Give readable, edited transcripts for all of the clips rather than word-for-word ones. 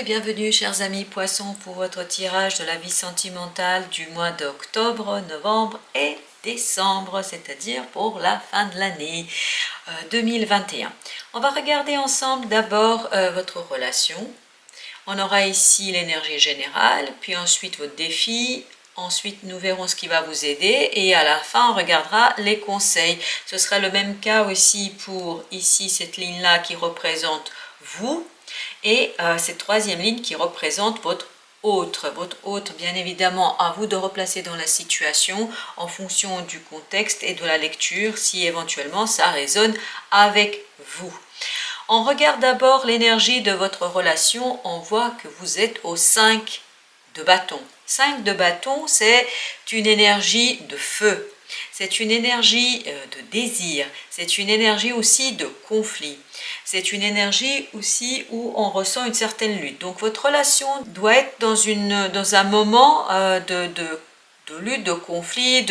et bienvenue chers amis poissons pour votre tirage de la vie sentimentale du mois d'octobre, novembre et décembre, c'est-à-dire pour la fin de l'année 2021. On va regarder ensemble d'abord votre relation. On aura ici l'énergie générale, puis ensuite votre défi. Ensuite, nous verrons ce qui va vous aider et à la fin, on regardera les conseils. Ce sera le même cas aussi pour ici cette ligne-là qui représente vous et cette troisième ligne qui représente votre autre. Votre autre, bien évidemment, à vous de replacer dans la situation en fonction du contexte et de la lecture si éventuellement ça résonne avec vous. On regarde d'abord l'énergie de votre relation. On voit que vous êtes au 5 de bâton. 5 de bâton, c'est une énergie de feu. C'est une énergie de désir. C'est une énergie aussi de conflit. C'est une énergie aussi où on ressent une certaine lutte. Donc votre relation doit être dans un moment de lutte, de conflit,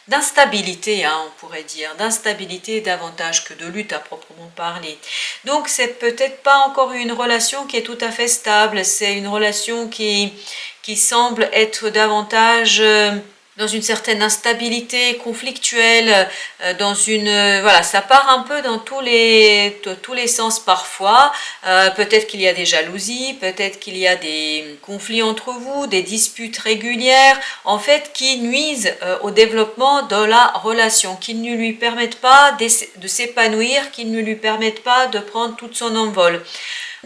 d'instabilité, on pourrait dire, d'instabilité davantage que de lutte à proprement parler. Donc c'est peut-être pas encore une relation qui est tout à fait stable, c'est une relation qui semble être davantage dans une certaine instabilité conflictuelle, voilà, ça part un peu dans tous les sens parfois. Peut-être qu'il y a des jalousies, peut-être qu'il y a des conflits entre vous, des disputes régulières, en fait, qui nuisent au développement de la relation, qui ne lui permettent pas de s'épanouir, qui ne lui permettent pas de prendre tout son envol.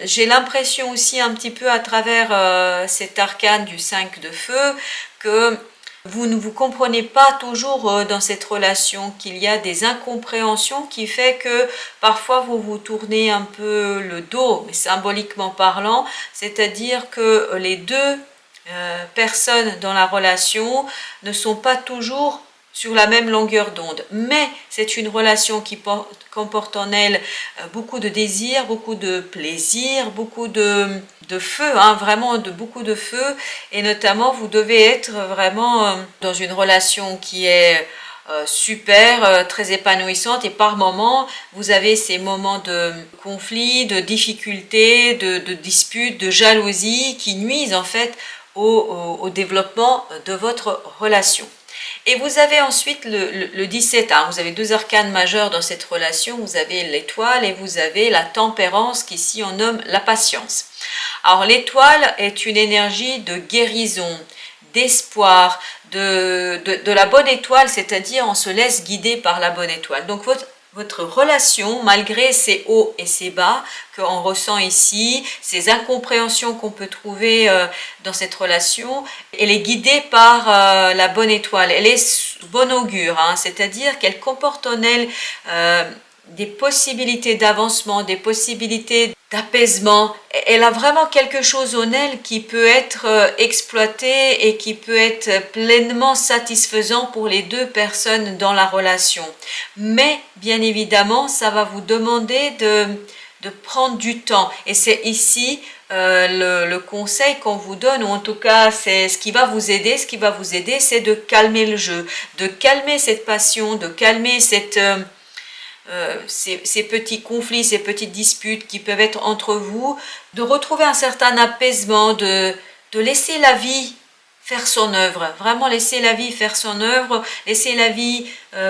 J'ai l'impression aussi un petit peu à travers cet arcane du 5 de feu que vous ne vous comprenez pas toujours dans cette relation, qu'il y a des incompréhensions qui fait que parfois vous vous tournez un peu le dos, mais symboliquement parlant, c'est-à-dire que les deux personnes dans la relation ne sont pas toujours sur la même longueur d'onde, mais c'est une relation qui comporte en elle beaucoup de désir, beaucoup de plaisir, beaucoup de feu, vraiment beaucoup de feu, et notamment vous devez être vraiment dans une relation qui est super, très épanouissante, et par moments vous avez ces moments de conflit, de difficulté, de dispute, de jalousie qui nuisent en fait au développement de votre relation. Et vous avez ensuite le 17, vous avez deux arcanes majeurs dans cette relation, vous avez l'étoile et vous avez la tempérance qu'ici on nomme la patience. Alors l'étoile est une énergie de guérison, d'espoir, de la bonne étoile, c'est-à-dire on se laisse guider par la bonne étoile. Donc votre relation, malgré ses hauts et ses bas qu'on ressent ici, ces incompréhensions qu'on peut trouver dans cette relation, elle est guidée par la bonne étoile. Elle est bon augure, c'est-à-dire qu'elle comporte en elle des possibilités d'avancement, des possibilités d'apaisement. Elle a vraiment quelque chose en elle qui peut être exploité et qui peut être pleinement satisfaisant pour les deux personnes dans la relation. Mais bien évidemment, ça va vous demander de prendre du temps. Et c'est ici le conseil qu'on vous donne, ou en tout cas c'est ce qui va vous aider. Ce qui va vous aider, c'est de calmer le jeu, de calmer cette passion, de calmer ces petits conflits, ces petites disputes qui peuvent être entre vous, de retrouver un certain apaisement, de laisser la vie faire son œuvre, vraiment laisser la vie faire son œuvre, laisser la vie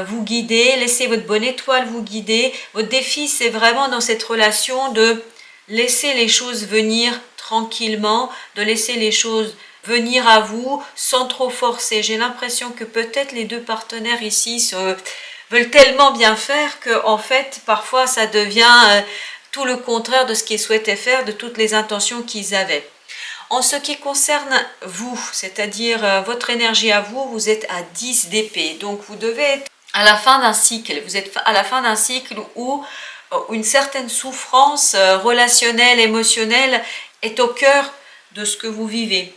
vous guider, laisser votre bonne étoile vous guider. Votre défi, c'est vraiment dans cette relation de laisser les choses venir tranquillement, de laisser les choses venir à vous sans trop forcer. J'ai l'impression que peut-être les deux partenaires ici veulent tellement bien faire que en fait parfois ça devient tout le contraire de ce qu'ils souhaitaient faire, de toutes les intentions qu'ils avaient. En ce qui concerne vous, c'est-à-dire votre énergie à vous, vous êtes à 10 d'épée, donc vous devez être à la fin d'un cycle. Vous êtes à la fin d'un cycle où une certaine souffrance relationnelle, émotionnelle est au cœur de ce que vous vivez.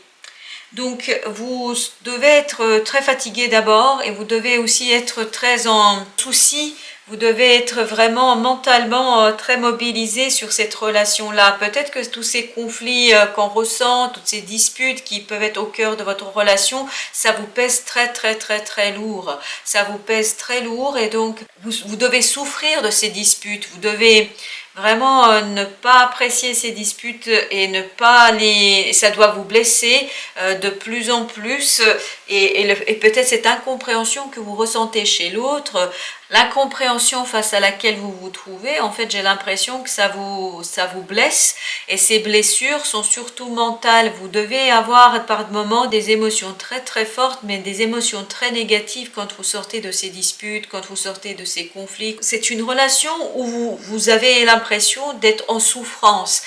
Donc vous devez être très fatigué d'abord, et vous devez aussi être très en souci. Vous devez être vraiment mentalement très mobilisé sur cette relation-là. Peut-être que tous ces conflits qu'on ressent, toutes ces disputes qui peuvent être au cœur de votre relation, ça vous pèse très lourd. Ça vous pèse très lourd, et donc vous devez souffrir de ces disputes. Vous devez Vraiment, ne pas apprécier ces disputes et ne pas les... Ça doit vous blesser de plus en plus. Et peut-être cette incompréhension que vous ressentez chez l'autre, l'incompréhension face à laquelle vous vous trouvez, en fait, j'ai l'impression que ça vous blesse. Et ces blessures sont surtout mentales. Vous devez avoir par moments des émotions très très fortes, mais des émotions très négatives quand vous sortez de ces disputes, quand vous sortez de ces conflits. C'est une relation où vous avez l'impression d'être en souffrance,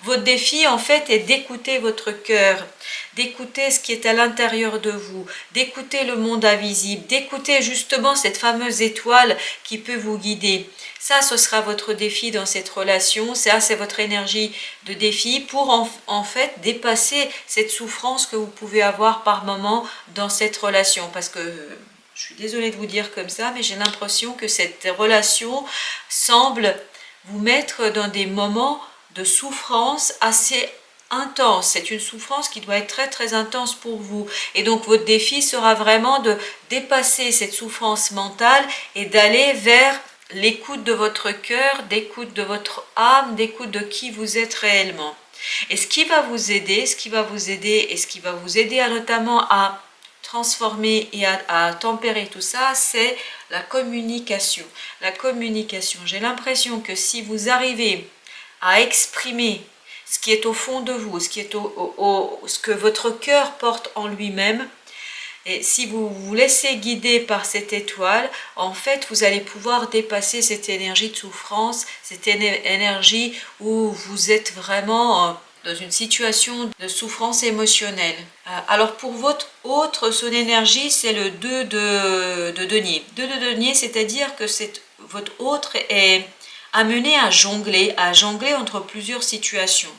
Votre défi, en fait, est d'écouter votre cœur, d'écouter ce qui est à l'intérieur de vous, d'écouter le monde invisible, d'écouter justement cette fameuse étoile qui peut vous guider. Ça, ce sera votre défi dans cette relation. Ça, c'est votre énergie de défi pour en fait dépasser cette souffrance que vous pouvez avoir par moment dans cette relation. Parce que je suis désolée de vous dire comme ça, mais j'ai l'impression que cette relation semble vous mettre dans des moments de souffrance assez intense. C'est une souffrance qui doit être très très intense pour vous. Et donc votre défi sera vraiment de dépasser cette souffrance mentale et d'aller vers l'écoute de votre cœur, d'écoute de votre âme, d'écoute de qui vous êtes réellement. Et ce qui va vous aider, notamment à transformer et à tempérer tout ça, c'est la communication. La communication. J'ai l'impression que si vous arrivez à exprimer ce qui est au fond de vous, ce que votre cœur porte en lui-même, et si vous vous laissez guider par cette étoile, en fait, vous allez pouvoir dépasser cette énergie de souffrance, cette énergie où vous êtes vraiment dans une situation de souffrance émotionnelle. Alors pour votre autre, son énergie, c'est le 2 de denier. 2 de denier, c'est-à-dire que votre autre est amené à jongler entre plusieurs situations.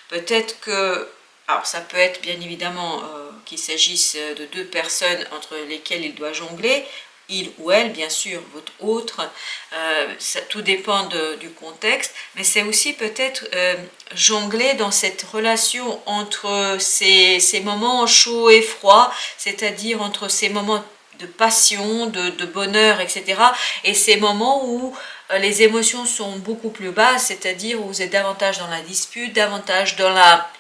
Peut-être que, alors ça peut être bien évidemment qu'il s'agisse de deux personnes entre lesquelles il doit jongler, il ou elle, bien sûr, votre autre, tout dépend du contexte, mais c'est aussi peut-être jongler dans cette relation entre ces moments chauds et froids, c'est-à-dire entre ces moments de passion, de bonheur, etc., et ces moments où les émotions sont beaucoup plus basses, c'est-à-dire où vous êtes davantage dans la dispute, davantage dans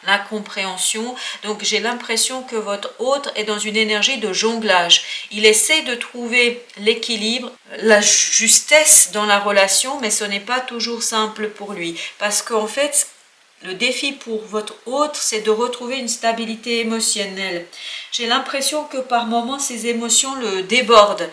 l'incompréhension. Donc j'ai l'impression que votre autre est dans une énergie de jonglage. Il essaie de trouver l'équilibre, la justesse dans la relation, mais ce n'est pas toujours simple pour lui. Parce qu'en fait, le défi pour votre autre, c'est de retrouver une stabilité émotionnelle. J'ai l'impression que par moments, ces émotions le débordent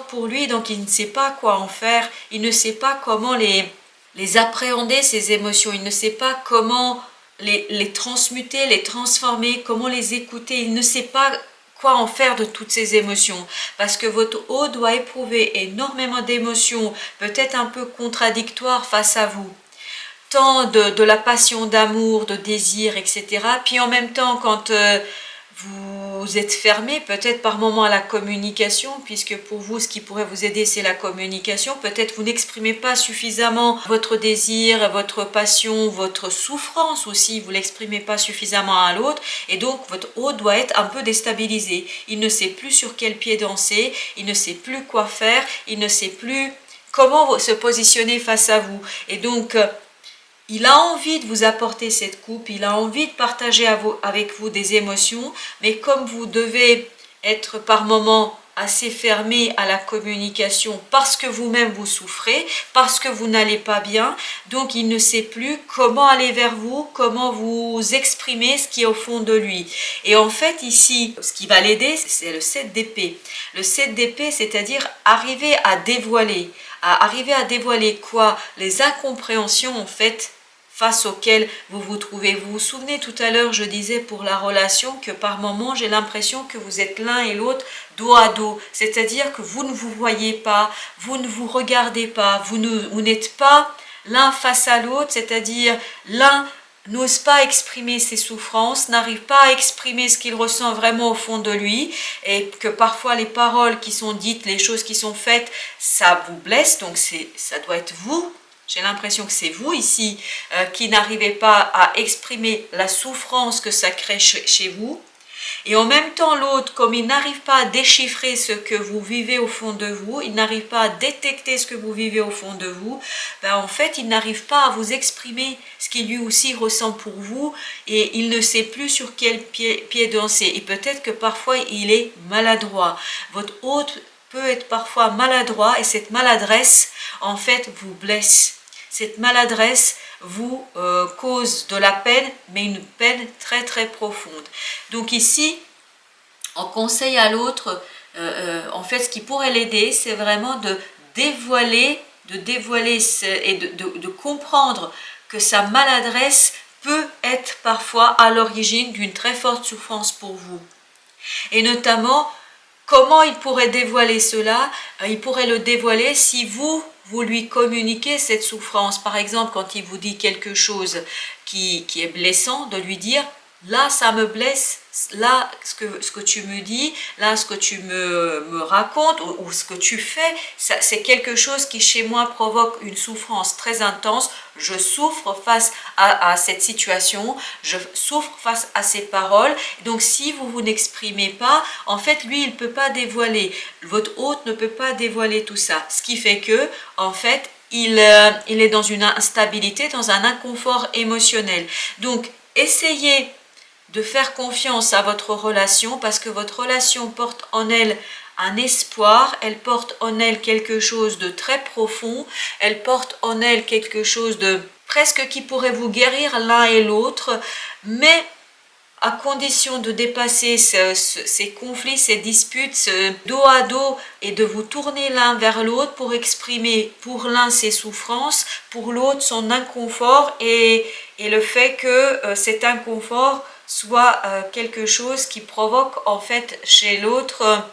pour lui, donc il ne sait pas quoi en faire, il ne sait pas comment les appréhender, ces émotions, il ne sait pas comment les transmuter, les transformer, comment les écouter, il ne sait pas quoi en faire de toutes ces émotions, parce que votre haut doit éprouver énormément d'émotions, peut-être un peu contradictoires face à vous. Tant de la passion d'amour, de désir, etc. Puis en même temps, quand vous êtes fermé peut-être par moment à la communication, puisque pour vous, ce qui pourrait vous aider, c'est la communication. Peut-être vous n'exprimez pas suffisamment votre désir, votre passion, votre souffrance aussi, vous ne l'exprimez pas suffisamment à l'autre, et donc votre haut doit être un peu déstabilisé. Il ne sait plus sur quel pied danser, il ne sait plus quoi faire, il ne sait plus comment se positionner face à vous. Et donc, il a envie de vous apporter cette coupe, il a envie de partager avec vous des émotions, mais comme vous devez être par moments assez fermé à la communication parce que vous-même vous souffrez, parce que vous n'allez pas bien, donc il ne sait plus comment aller vers vous, comment vous exprimer ce qui est au fond de lui. Et en fait ici, ce qui va l'aider, c'est le 7 d'épée. Le 7 d'épée, c'est-à-dire arriver à dévoiler quoi? Les incompréhensions en fait face auxquelles vous vous trouvez. Vous vous souvenez tout à l'heure, je disais pour la relation que par moments j'ai l'impression que vous êtes l'un et l'autre dos à dos, c'est-à-dire que vous ne vous voyez pas, vous ne vous regardez pas, vous n'êtes pas l'un face à l'autre, c'est-à-dire l'un n'ose pas exprimer ses souffrances, n'arrive pas à exprimer ce qu'il ressent vraiment au fond de lui, et que parfois les paroles qui sont dites, les choses qui sont faites, ça vous blesse, donc ça doit être vous. J'ai l'impression que c'est vous ici qui n'arrivez pas à exprimer la souffrance que ça crée chez vous. Et en même temps, l'autre, comme il n'arrive pas à déchiffrer ce que vous vivez au fond de vous, il n'arrive pas à détecter ce que vous vivez au fond de vous, ben en fait, il n'arrive pas à vous exprimer ce qu'il lui aussi ressent pour vous et il ne sait plus sur quel pied danser. Et peut-être que parfois, il est maladroit. Votre hôte peut être parfois maladroit et cette maladresse, en fait, vous blesse. Cette maladresse vous cause de la peine, mais une peine très très profonde. Donc ici, on conseille à l'autre, en fait, ce qui pourrait l'aider, c'est vraiment de dévoiler et de comprendre que sa maladresse peut être parfois à l'origine d'une très forte souffrance pour vous. Et notamment, comment il pourrait dévoiler cela? Il pourrait le dévoiler si vous lui communiquez cette souffrance. Par exemple, quand il vous dit quelque chose qui est blessant, de lui dire « là, ça me blesse, là, ce que tu me dis, là, ce que tu me racontes ou ce que tu fais, c'est quelque chose qui chez moi provoque une souffrance très intense. Je souffre face à cette situation, je souffre face à ces paroles. Donc, si vous n'exprimez pas, en fait, lui, il ne peut pas dévoiler. Votre hôte ne peut pas dévoiler tout ça. Ce qui fait que, en fait, il est dans une instabilité, dans un inconfort émotionnel. Donc, essayez de faire confiance à votre relation parce que votre relation porte en elle un espoir, elle porte en elle quelque chose de très profond, elle porte en elle quelque chose de presque qui pourrait vous guérir l'un et l'autre, mais à condition de dépasser ces conflits, ces disputes, ce dos à dos et de vous tourner l'un vers l'autre pour exprimer pour l'un ses souffrances, pour l'autre son inconfort et le fait que cet inconfort soit quelque chose qui provoque en fait chez l'autre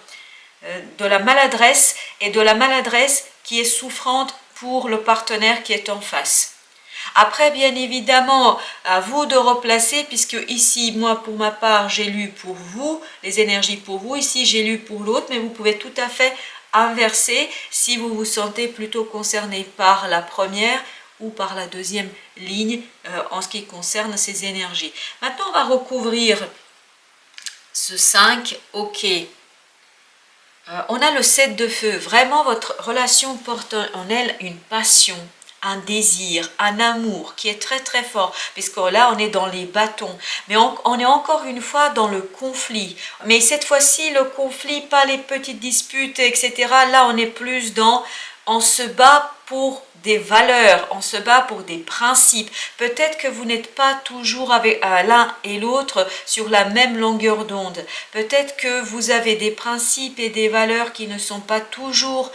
de la maladresse et de la maladresse qui est souffrante pour le partenaire qui est en face. Après, bien évidemment, à vous de replacer, puisque ici, moi, pour ma part, j'ai lu pour vous, les énergies pour vous, ici, j'ai lu pour l'autre, mais vous pouvez tout à fait inverser si vous vous sentez plutôt concerné par la première ou par la deuxième ligne en ce qui concerne ces énergies. Maintenant, on va recouvrir ce 5, ok. On a le 7 de feu. Vraiment, votre relation porte en elle une passion, un désir, un amour qui est très très fort, puisque là on est dans les bâtons, mais on est encore une fois dans le conflit, mais cette fois-ci le conflit, pas les petites disputes, etc. Là on est plus dans, on se bat pour des valeurs, on se bat pour des principes. Peut-être que vous n'êtes pas toujours avec l'un et l'autre sur la même longueur d'onde. Peut-être que vous avez des principes et des valeurs qui ne sont pas toujours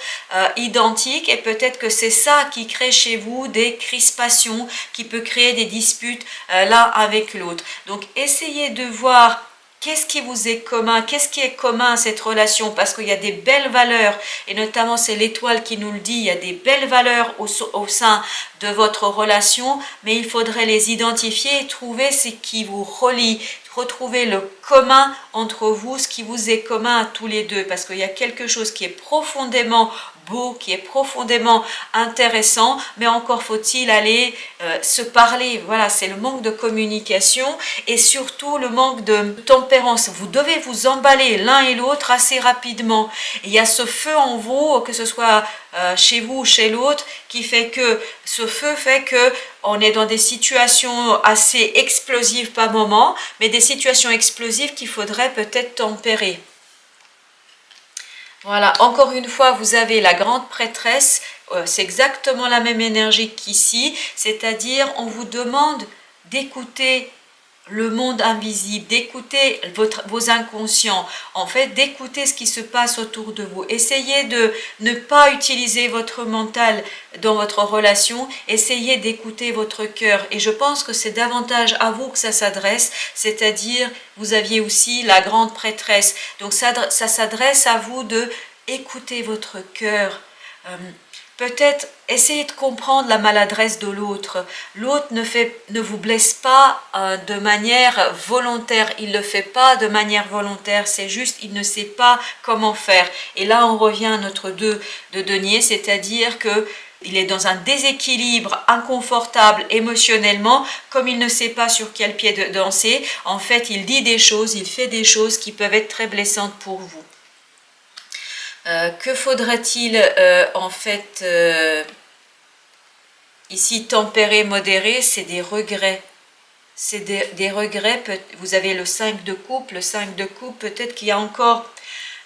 identiques et peut-être que c'est ça qui crée chez vous des crispations, qui peut créer des disputes l'un avec l'autre. Donc essayez de voir qu'est-ce qui vous est commun, qu'est-ce qui est commun à cette relation, parce qu'il y a des belles valeurs, et notamment c'est l'étoile qui nous le dit, il y a des belles valeurs au sein de votre relation, mais il faudrait les identifier et trouver ce qui vous relie, retrouver le commun entre vous, ce qui vous est commun à tous les deux, parce qu'il y a quelque chose qui est profondément beau, qui est profondément intéressant, mais encore faut-il aller se parler. Voilà, c'est le manque de communication et surtout le manque de tempérance. Vous devez vous emballer l'un et l'autre assez rapidement. Et il y a ce feu en vous, que ce soit chez vous ou chez l'autre, qui fait que ce feu fait que on est dans des situations assez explosives par moment, mais des situations explosives qu'il faudrait peut-être tempérer. Voilà, encore une fois, vous avez la grande prêtresse, c'est exactement la même énergie qu'ici, c'est-à-dire on vous demande d'écouter le monde invisible, d'écouter vos inconscients, en fait d'écouter ce qui se passe autour de vous. Essayez de ne pas utiliser votre mental dans votre relation, essayez d'écouter votre cœur. Et je pense que c'est davantage à vous que ça s'adresse, c'est-à-dire vous aviez aussi la grande prêtresse. Donc ça s'adresse à vous de écouter votre cœur. Peut-être essayez de comprendre la maladresse de l'autre. L'autre ne vous blesse pas de manière volontaire. Il ne le fait pas de manière volontaire. C'est juste, il ne sait pas comment faire. Et là, on revient à notre 2 de denier, c'est-à-dire que il est dans un déséquilibre inconfortable émotionnellement, comme il ne sait pas sur quel pied danser, en fait, il dit des choses, il fait des choses qui peuvent être très blessantes pour vous. Que faudrait-il en fait ici tempérer, modérer? C'est des regrets. C'est des regrets. Vous avez le 5 de coupe. Le 5 de coupe, peut-être qu'il y a encore,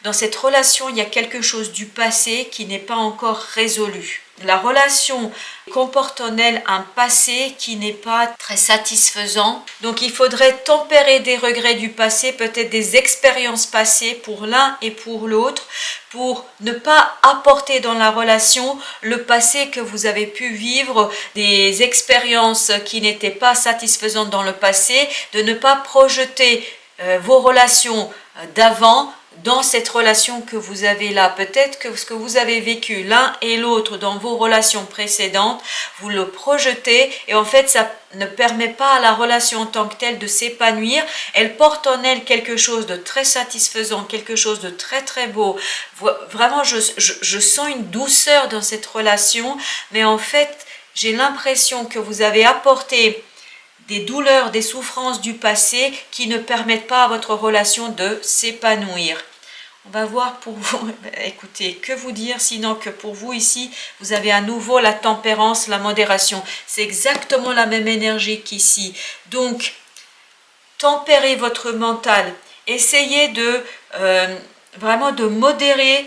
dans cette relation, il y a quelque chose du passé qui n'est pas encore résolu. La relation comporte en elle un passé qui n'est pas très satisfaisant. Donc il faudrait tempérer des regrets du passé, peut-être des expériences passées pour l'un et pour l'autre, pour ne pas apporter dans la relation le passé que vous avez pu vivre, des expériences qui n'étaient pas satisfaisantes dans le passé, de ne pas projeter vos relations d'avant dans cette relation que vous avez là. Peut-être que ce que vous avez vécu l'un et l'autre dans vos relations précédentes, vous le projetez et en fait ça ne permet pas à la relation en tant que telle de s'épanouir. Elle porte en elle quelque chose de très satisfaisant, quelque chose de très très beau. Vraiment je sens une douceur dans cette relation, mais en fait j'ai l'impression que vous avez apporté des douleurs, des souffrances du passé qui ne permettent pas à votre relation de s'épanouir. On va voir pour vous, écoutez, que vous dire sinon que pour vous ici, vous avez à nouveau la tempérance, la modération. C'est exactement la même énergie qu'ici. Donc, tempérez votre mental. Essayez de vraiment de modérer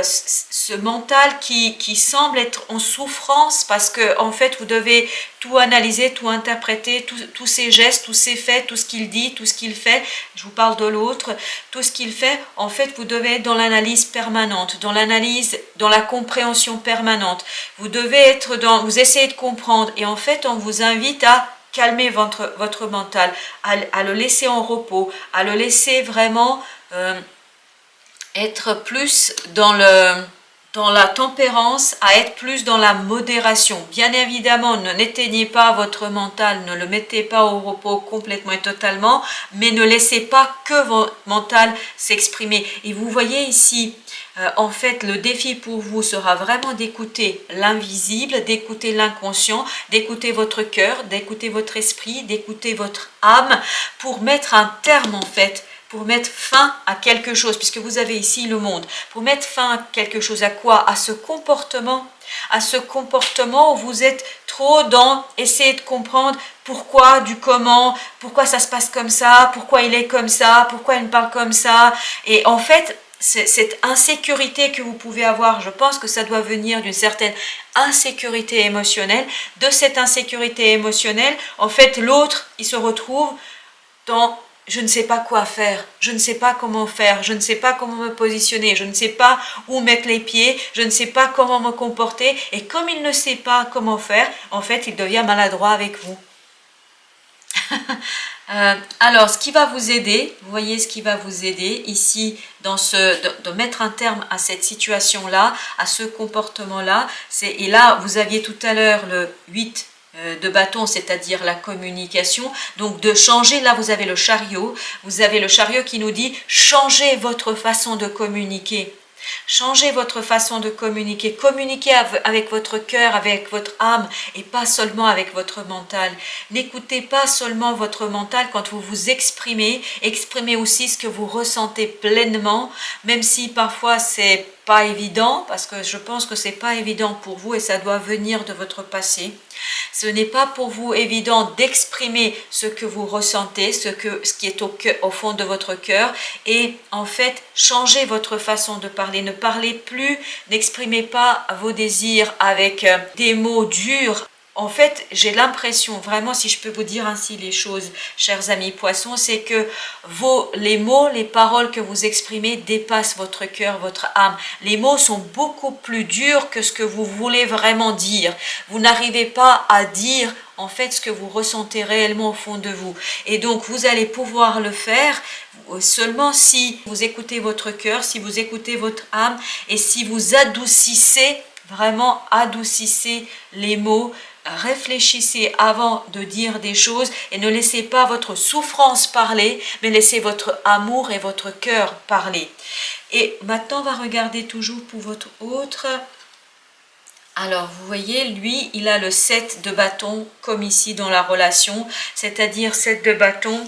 ce mental qui semble être en souffrance parce que en fait vous devez tout analyser, tout interpréter, tous ses gestes, tous ses faits, tout ce qu'il dit, tout ce qu'il fait. Je vous parle de l'autre, tout ce qu'il fait. En fait, vous devez être dans l'analyse permanente, dans l'analyse, dans la compréhension permanente. Vous devez être vous essayez de comprendre et en fait, on vous invite à calmer votre mental, à le laisser en repos, à le laisser vraiment être plus dans la tempérance, à être plus dans la modération. Bien évidemment, n'éteignez pas votre mental, ne le mettez pas au repos complètement et totalement, mais ne laissez pas que votre mental s'exprimer. Et vous voyez ici, en fait, le défi pour vous sera vraiment d'écouter l'invisible, d'écouter l'inconscient, d'écouter votre cœur, d'écouter votre esprit, d'écouter votre âme, pour mettre un terme, en fait, pour mettre fin à quelque chose, puisque vous avez ici le monde, pour mettre fin à quelque chose, à quoi? À ce comportement où vous êtes trop dans essayer de comprendre pourquoi, du comment, pourquoi ça se passe comme ça, pourquoi il est comme ça, pourquoi il me parle comme ça, et en fait, cette insécurité que vous pouvez avoir, je pense que ça doit venir d'une certaine insécurité émotionnelle. De cette insécurité émotionnelle, en fait, l'autre, il se retrouve dans je ne sais pas quoi faire, je ne sais pas comment faire, je ne sais pas comment me positionner, je ne sais pas où mettre les pieds, je ne sais pas comment me comporter. Et comme il ne sait pas comment faire, en fait, il devient maladroit avec vous. Alors, ce qui va vous aider, vous voyez ce qui va vous aider ici, de mettre un terme à cette situation-là, à ce comportement-là, et là, vous aviez tout à l'heure le 8 de bâton, c'est-à-dire la communication, donc de changer, là vous avez le chariot qui nous dit changez votre façon de communiquer. Changez votre façon de communiquer. Communiquez avec votre cœur, avec votre âme et pas seulement avec votre mental. N'écoutez pas seulement votre mental quand vous vous exprimez. Exprimez aussi ce que vous ressentez pleinement, même si parfois c'est pas évident, parce que je pense que c'est pas évident pour vous et ça doit venir de votre passé. Ce n'est pas pour vous évident d'exprimer ce que vous ressentez, ce qui est au fond de votre cœur, et en fait, changez votre façon de parler. Ne parlez plus, n'exprimez pas vos désirs avec des mots durs. En fait, j'ai l'impression, vraiment, si je peux vous dire ainsi les choses, chers amis poissons, c'est que les mots, les paroles que vous exprimez dépassent votre cœur, votre âme. Les mots sont beaucoup plus durs que ce que vous voulez vraiment dire. Vous n'arrivez pas à dire, en fait, ce que vous ressentez réellement au fond de vous. Et donc, vous allez pouvoir le faire seulement si vous écoutez votre cœur, si vous écoutez votre âme et si vous adoucissez, vraiment adoucissez les mots. Réfléchissez avant de dire des choses et ne laissez pas votre souffrance parler, mais laissez votre amour et votre cœur parler. Et maintenant, on va regarder toujours pour votre autre Alors, vous voyez, lui, il a le 7 de bâton, comme ici dans la relation, c'est-à-dire 7 de bâton.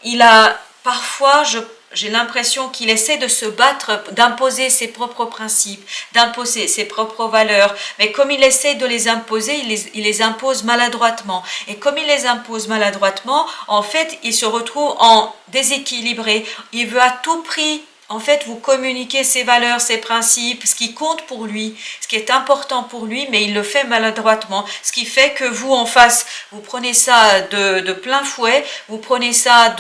Il a parfois, j'ai l'impression qu'il essaie de se battre, d'imposer ses propres principes, d'imposer ses propres valeurs. Mais comme il essaie de les imposer, il les impose maladroitement. Et comme il les impose maladroitement, en fait, il se retrouve en déséquilibré. Il veut à tout prix, en fait, vous communiquer ses valeurs, ses principes, ce qui compte pour lui, ce qui est important pour lui, mais il le fait maladroitement. Ce qui fait que vous, en face, vous prenez ça de plein fouet, vous prenez ça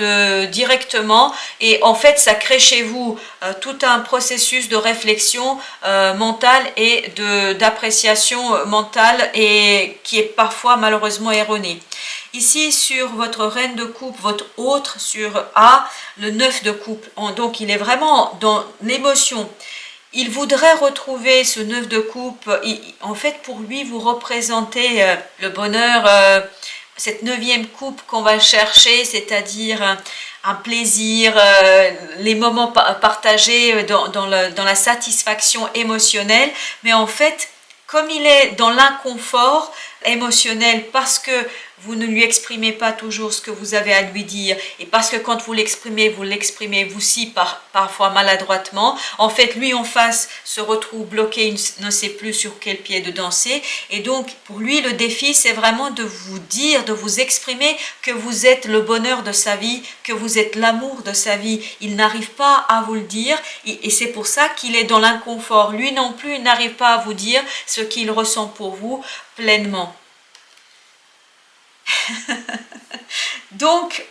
directement, et en fait, ça crée chez vous tout un processus de réflexion mentale et d'appréciation mentale, et qui est parfois malheureusement erroné. Ici, sur votre reine de coupe, votre autre sur A, le 9 de coupe. Donc, il est vraiment dans l'émotion. Il voudrait retrouver ce 9 de coupe. En fait, pour lui, vous représentez le bonheur, cette 9e coupe qu'on va chercher, c'est-à-dire un plaisir, les moments partagés dans la satisfaction émotionnelle. Mais en fait, comme il est dans l'inconfort émotionnel parce que vous ne lui exprimez pas toujours ce que vous avez à lui dire, et parce que quand vous l'exprimez vous aussi parfois maladroitement, en fait lui en face se retrouve bloqué, il ne sait plus sur quel pied de danser, et donc pour lui le défi c'est vraiment de vous dire, de vous exprimer que vous êtes le bonheur de sa vie, que vous êtes l'amour de sa vie. Il n'arrive pas à vous le dire, et c'est pour ça qu'il est dans l'inconfort. Lui non plus, il n'arrive pas à vous dire ce qu'il ressent pour vous pleinement. Donc,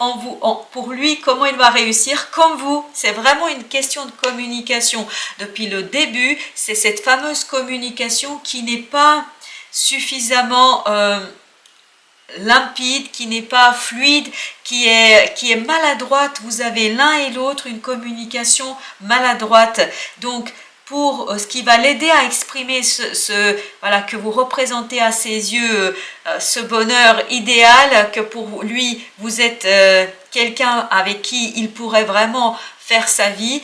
pour lui, comment il va réussir? Comme vous, c'est vraiment une question de communication. Depuis le début, c'est cette fameuse communication qui n'est pas suffisamment limpide, qui n'est pas fluide, qui est maladroite. Vous avez l'un et l'autre une communication maladroite. Donc, pour ce qui va l'aider à exprimer voilà, que vous représentez à ses yeux ce bonheur idéal, que pour lui vous êtes quelqu'un avec qui il pourrait vraiment faire sa vie,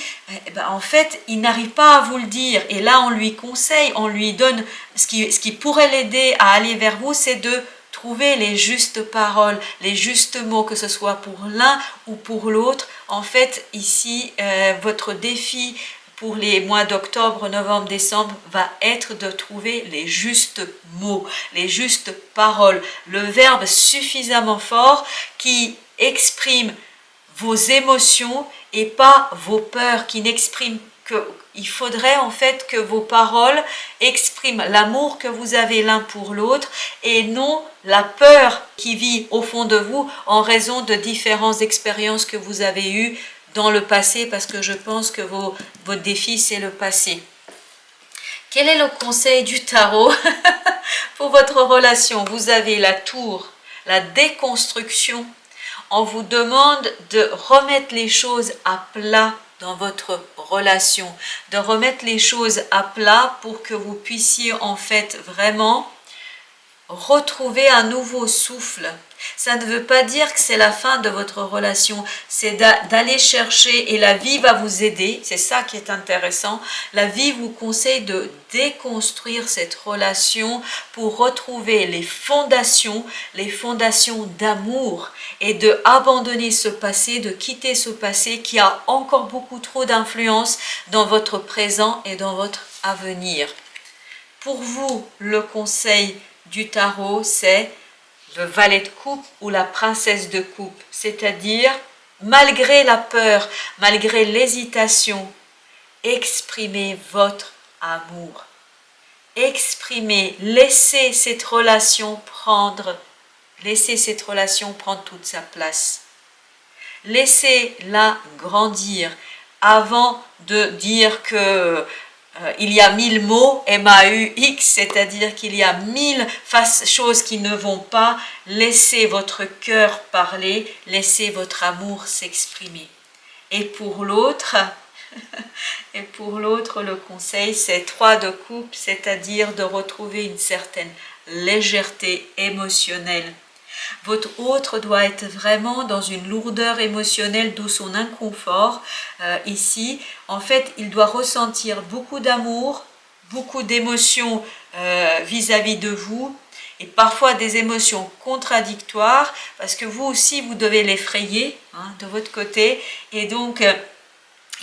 en fait il n'arrive pas à vous le dire, et là on lui conseille, on lui donne ce qui pourrait l'aider à aller vers vous, c'est de trouver les justes paroles, les justes mots, que ce soit pour l'un ou pour l'autre. En fait ici votre défi pour les mois d'octobre, novembre, décembre va être de trouver les justes mots, les justes paroles, le verbe suffisamment fort qui exprime vos émotions et pas vos peurs, qui n'exprime que... Il faudrait en fait que vos paroles expriment l'amour que vous avez l'un pour l'autre et non la peur qui vit au fond de vous en raison de différentes expériences que vous avez eues dans le passé, parce que je pense que votre défi c'est le passé. Quel est le conseil du tarot pour votre relation? Vous avez la tour, la déconstruction. On vous demande de remettre les choses à plat dans votre relation, de remettre les choses à plat pour que vous puissiez en fait vraiment retrouver un nouveau souffle. Ça ne veut pas dire que c'est la fin de votre relation, c'est d'aller chercher, et la vie va vous aider, c'est ça qui est intéressant. La vie vous conseille de déconstruire cette relation pour retrouver les fondations d'amour, et de abandonner ce passé, de quitter ce passé qui a encore beaucoup trop d'influence dans votre présent et dans votre avenir. Pour vous, le conseil du tarot, c'est le valet de coupe ou la princesse de coupe, c'est-à-dire malgré la peur, malgré l'hésitation, exprimez votre amour. Exprimez, laissez cette relation prendre toute sa place. Laissez-la grandir avant de dire que il y a 1000 mots, M-A-U-X, c'est-à-dire qu'il y a 1000 choses qui ne vont pas. Laissez votre cœur parler, laissez votre amour s'exprimer. Et pour l'autre, le conseil, c'est 3 de coupe, c'est-à-dire de retrouver une certaine légèreté émotionnelle. Votre autre doit être vraiment dans une lourdeur émotionnelle, d'où son inconfort. Ici, en fait, il doit ressentir beaucoup d'amour, beaucoup d'émotions vis-à-vis de vous et parfois des émotions contradictoires parce que vous aussi vous devez l'effrayer de votre côté et donc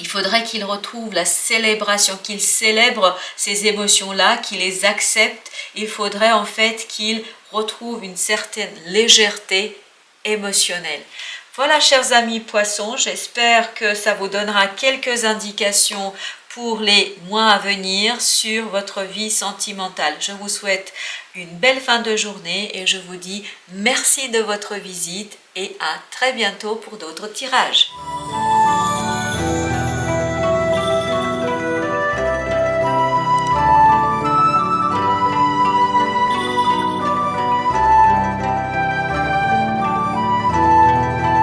il faudrait qu'il retrouve la célébration, qu'il célèbre ces émotions-là, qu'il les accepte. Il faudrait en fait qu'il retrouve une certaine légèreté émotionnelle. Voilà, chers amis poissons, j'espère que ça vous donnera quelques indications pour les mois à venir sur votre vie sentimentale. Je vous souhaite une belle fin de journée et je vous dis merci de votre visite et à très bientôt pour d'autres tirages.